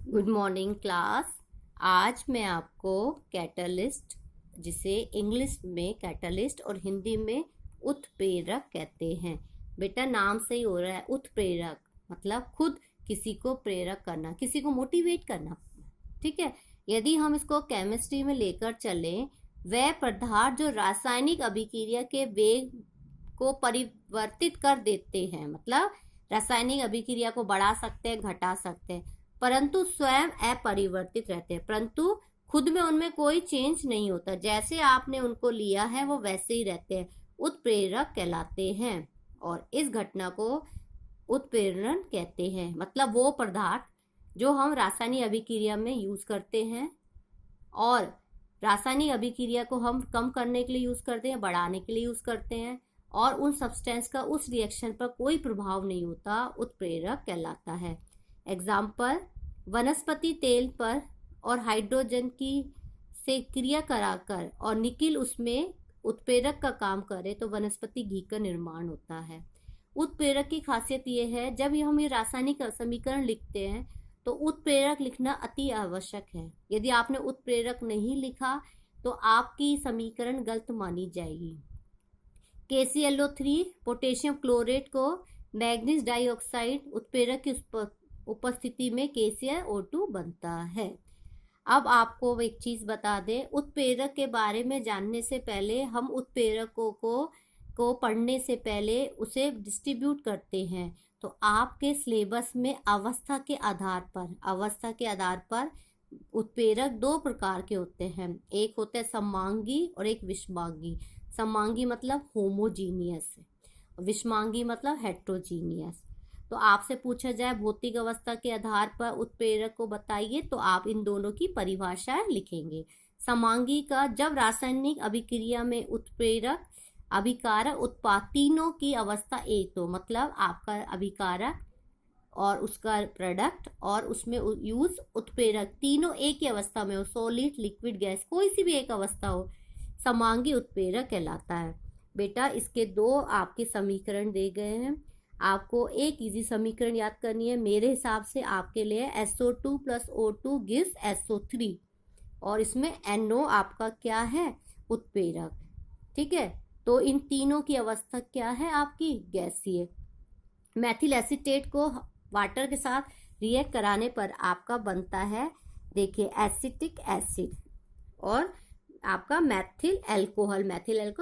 Good morning class. आज मैं आपको कैटलिस्ट, जिसे इंग्लिश में कैटलिस्ट और हिंदी में उत्प्रेरक कहते हैं। बेटा नाम से ही हो रहा है, उत्प्रेरक मतलब खुद किसी को प्रेरक करना, किसी को मोटिवेट करना। ठीक है। यदि हम इसको केमिस्ट्री में लेकर चलें, वह पदार्थ जो रासायनिक अभिक्रिया के वेग को परिवर्तित कर देते हैं, मतलब रासायनिक अभिक्रिया को बढ़ा सकते हैं, घटा सकते हैं, परंतु स्वयं अपरिवर्तित रहते हैं, परंतु खुद में उनमें कोई चेंज नहीं होता, जैसे आपने उनको लिया है वो वैसे ही रहते हैं, उत्प्रेरक कहलाते हैं। और इस घटना को उत्प्रेरण कहते हैं। मतलब वो पदार्थ जो हम रासायनिक अभिक्रिया में यूज करते हैं, और रासायनिक अभिक्रिया को हम कम करने के लिए यूज करते हैं, बढ़ाने के लिए यूज करते हैं, और उन सब्सटेंस का उस रिएक्शन पर कोई प्रभाव नहीं होता, उत्प्रेरक कहलाता है। एग्जाम्पल, वनस्पति तेल पर और हाइड्रोजन की से क्रिया कराकर और निकिल उसमें उत्प्रेरक का काम करे तो वनस्पति घी का निर्माण होता है। उत्प्रेरक की खासियत यह है, जब हम ये रासायनिक समीकरण लिखते हैं तो उत्प्रेरक लिखना अति आवश्यक है। यदि आपने उत्प्रेरक नहीं लिखा तो आपकी समीकरण गलत मानी जाएगी। KClO3 पोटेशियम क्लोरेट को मैग्नीज डाइऑक्साइड उत्प्रेरक की उपस्थिति में KClO2 बनता है। अब आपको एक चीज बता दें, उत्प्रेरक के बारे में जानने से पहले हम उत्प्रेरकों को पढ़ने से पहले उसे डिस्ट्रीब्यूट करते हैं। तो आपके सिलेबस में अवस्था के आधार पर उत्प्रेरक दो प्रकार के होते हैं। एक होता है समांगी और एक विषमांगी। समांगी मतलब होमोजीनियस, विषमांगी मतलब हेट्रोजीनियस। तो आपसे पूछा जाए भौतिक अवस्था के आधार पर उत्प्रेरक को बताइए, तो आप इन दोनों की परिभाषाएं लिखेंगे। समांगी का, जब रासायनिक अभिक्रिया में उत्प्रेरक अभिकारक उत्पाद तीनों की अवस्था एक, तो मतलब आपका अभिकारक और उसका प्रोडक्ट और उसमें यूज उत्प्रेरक तीनों एक ही अवस्था में हो, सॉलिड लिक्विड गैस कोई सी भी एक अवस्था हो, समांगी उत्प्रेरक कहलाता है। बेटा इसके दो आपके समीकरण दे गए हैं, आपको एक इजी समीकरण याद करनी है। मेरे हिसाब से आपके लिए SO2 + O2 गिव्स SO3, और इसमें NO आपका क्या है, उत्प्रेरक। ठीक है, तो इन तीनों की अवस्था क्या है आपकी, गैसीय। मैथिल एसीटेट को वाटर के साथ रिएक्ट कराने पर आपका बनता है, देखिए, एसिटिक एसिड और आपका मैथिल एल्कोहल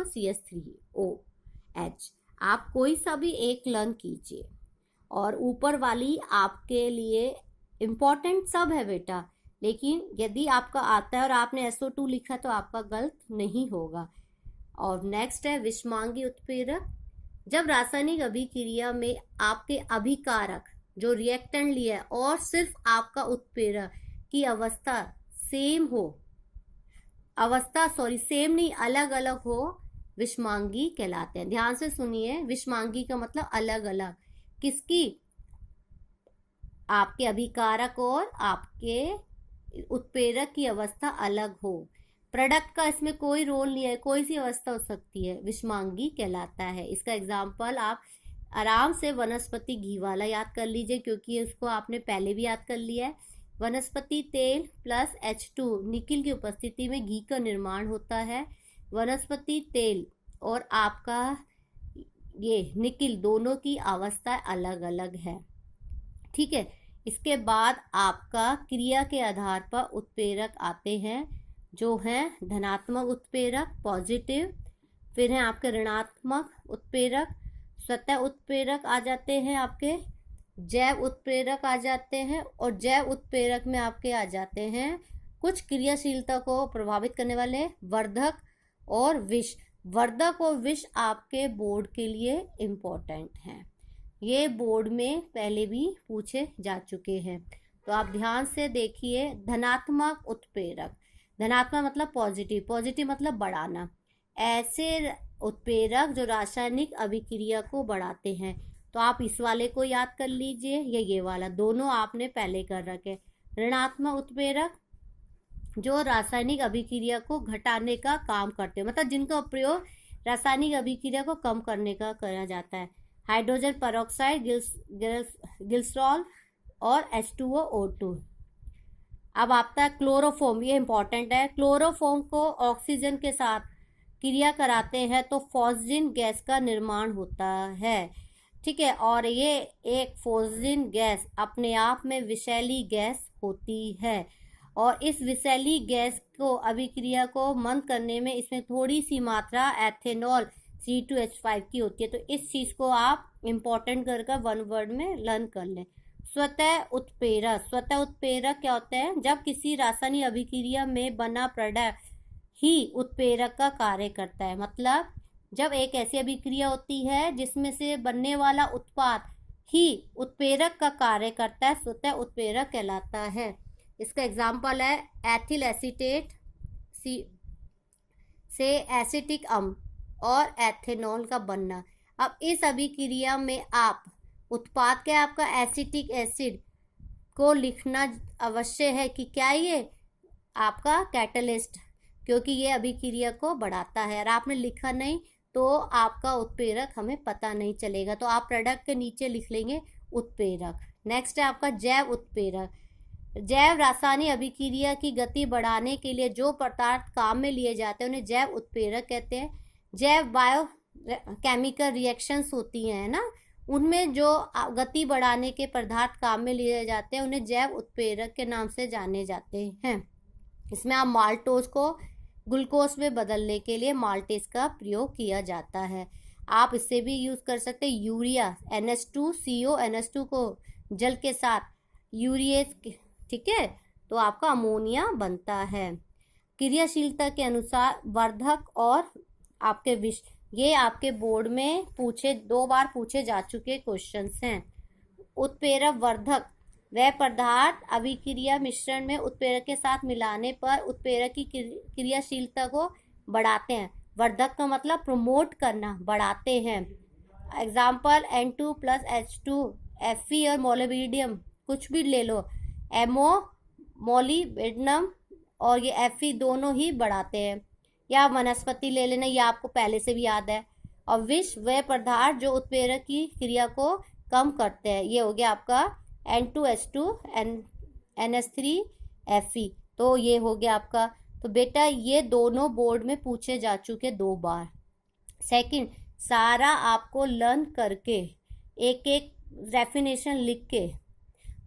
CH3OH। आप कोई सा भी एक लर्न कीजिए, और ऊपर वाली आपके लिए इम्पोर्टेंट सब है बेटा, लेकिन यदि आपका आता है और आपने SO2 लिखा तो आपका गलत नहीं होगा। और नेक्स्ट है विषमांगी उत्प्रेरक। जब रासायनिक अभिक्रिया में आपके अभिकारक जो रिएक्टेंट लिया है और सिर्फ आपका उत्प्रेरक की अवस्था सेम नहीं, अलग अलग हो, विषमांगी कहलाते हैं। ध्यान से सुनिए, विषमांगी का मतलब अलग अलग, किसकी, आपके अभिकारक और आपके उत्प्रेरक की अवस्था अलग हो। प्रोडक्ट का इसमें कोई रोल नहीं है, कोई सी अवस्था हो सकती है, विषमांगी कहलाता है। इसका एग्जाम्पल आप आराम से वनस्पति घी वाला याद कर लीजिए, क्योंकि इसको आपने पहले भी याद कर लिया है। वनस्पति तेल प्लस H2 निकिल की उपस्थिति में घी का निर्माण होता है। वनस्पति तेल और आपका ये निकिल दोनों की अवस्था अलग अलग है। ठीक है, इसके बाद आपका क्रिया के आधार पर उत्प्रेरक आते हैं, जो है धनात्मक उत्प्रेरक पॉजिटिव, फिर है आपके ऋणात्मक उत्प्रेरक, सतह उत्प्रेरक आ जाते हैं, आपके जैव उत्प्रेरक आ जाते हैं, और जैव उत्प्रेरक में आपके आ जाते हैं कुछ क्रियाशीलता को प्रभावित करने वाले वर्धक और विष। वर्धक और विष आपके बोर्ड के लिए इम्पोर्टेंट हैं, ये बोर्ड में पहले भी पूछे जा चुके हैं, तो आप ध्यान से देखिए। धनात्मक उत्प्रेरक, धनात्मक मतलब पॉजिटिव मतलब बढ़ाना, ऐसे उत्प्रेरक जो रासायनिक अभिक्रिया को बढ़ाते हैं। तो आप इस वाले को याद कर लीजिए, ये वाला, दोनों आपने पहले कर रखे। ऋणात्मक उत्प्रेरक जो रासायनिक अभिक्रिया को घटाने का काम करते हैं, मतलब जिनका प्रयोग रासायनिक अभिक्रिया को कम करने का किया जाता है। हाइड्रोजन पेरोक्साइड, ग्लिसरॉल और H2O, O2। अब आता है क्लोरोफॉर्म, ये इंपॉर्टेंट है। क्लोरोफॉर्म को ऑक्सीजन के साथ क्रिया कराते हैं तो फॉस्जिन गैस का निर्माण होता है, ठीक है। और ये एक फॉस्जिन गैस अपने आप में विषैली गैस होती है, और इस विषैली गैस को अभिक्रिया को मंद करने में इसमें थोड़ी सी मात्रा एथेनॉल C2H5 की होती है। तो इस चीज को आप इम्पोर्टेंट कर वन वर्ड में लर्न कर लें। स्वतः उत्प्रेरक, स्वतः उत्प्रेरक क्या होता है? जब किसी रासायनिक अभिक्रिया में बना प्रोडक्ट ही उत्प्रेरक का कार्य करता है। मतलब जब एक ऐसी अभिक्रिया होती है जिसमें से बनने वाला उत्पाद ही उत्प्रेरक का कार्य करता है, स्वतः उत्प्रेरक कहलाता है। इसका एग्जाम्पल है एथिल एसीटेट से एसिटिक अम्ल और एथेनॉल का बनना। अब इस अभिक्रिया में आप उत्पाद क्या आपका एसिटिक एसिड को लिखना अवश्य है कि क्या ये आपका कैटलिस्ट, क्योंकि ये अभिक्रिया को बढ़ाता है। और आपने लिखा नहीं तो आपका उत्प्रेरक हमें पता नहीं चलेगा, तो आप प्रोडक्ट के नीचे लिख लेंगे उत्प्रेरक। नेक्स्ट है आपका जैव उत्प्रेरक। जैव रासायनिक अभिक्रिया की गति बढ़ाने के लिए जो पदार्थ काम में लिए जाते हैं उन्हें जैव उत्प्रेरक कहते हैं। जैव बायो केमिकल रिएक्शंस होती हैं ना, उनमें जो गति बढ़ाने के पदार्थ काम में लिए जाते हैं उन्हें जैव उत्प्रेरक के नाम से जाने जाते हैं। इसमें आप माल्टोज को ग्लूकोज में बदलने के लिए माल्टेज का प्रयोग किया जाता है। आप इससे भी यूज कर सकते हैं यूरिया NH2CO NH2 को जल के साथ यूरिएज, ठीक है, तो आपका अमोनिया बनता है। क्रियाशीलता के अनुसार वर्धक और आपके विष, ये आपके बोर्ड में पूछे 2 बार पूछे जा चुके क्वेश्चंस हैं। उत्प्रेरक वर्धक वह पदार्थ अभिक्रिया मिश्रण में उत्प्रेरक के साथ मिलाने पर उत्प्रेरक की क्रियाशीलता को बढ़ाते हैं। वर्धक का मतलब प्रमोट करना, बढ़ाते हैं। एग्जाम्पल N2+H2 Fe और मोलिब्डेनम, कुछ भी ले लो, एमओ मोलिब्डेनम और ये Fe दोनों ही बढ़ाते हैं। या वनस्पति ले लेना, ये आपको पहले से भी याद है। और विष वह पदार्थ जो उत्प्रेरक की क्रिया को कम करते हैं। ये हो गया आपका N2H2 NH3 Fe, तो ये हो गया आपका। तो बेटा ये दोनों बोर्ड में पूछे जा चुके 2 बार। सेकंड, सारा आपको लर्न करके एक एक डेफिनेशन लिख के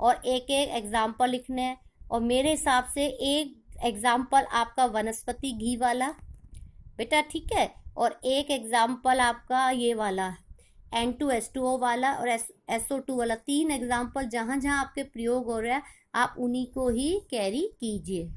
और एक एक एग्जाम्पल लिखने हैं। और मेरे हिसाब से एक एग्जाम्पल आपका वनस्पति घी वाला बेटा, ठीक है, और एक एग्जाम्पल आपका ये वाला N2H2O वाला और SO2 वाला। 3 एग्जाम्पल जहाँ जहाँ आपके प्रयोग हो रहा है आप उन्हीं को ही कैरी कीजिए।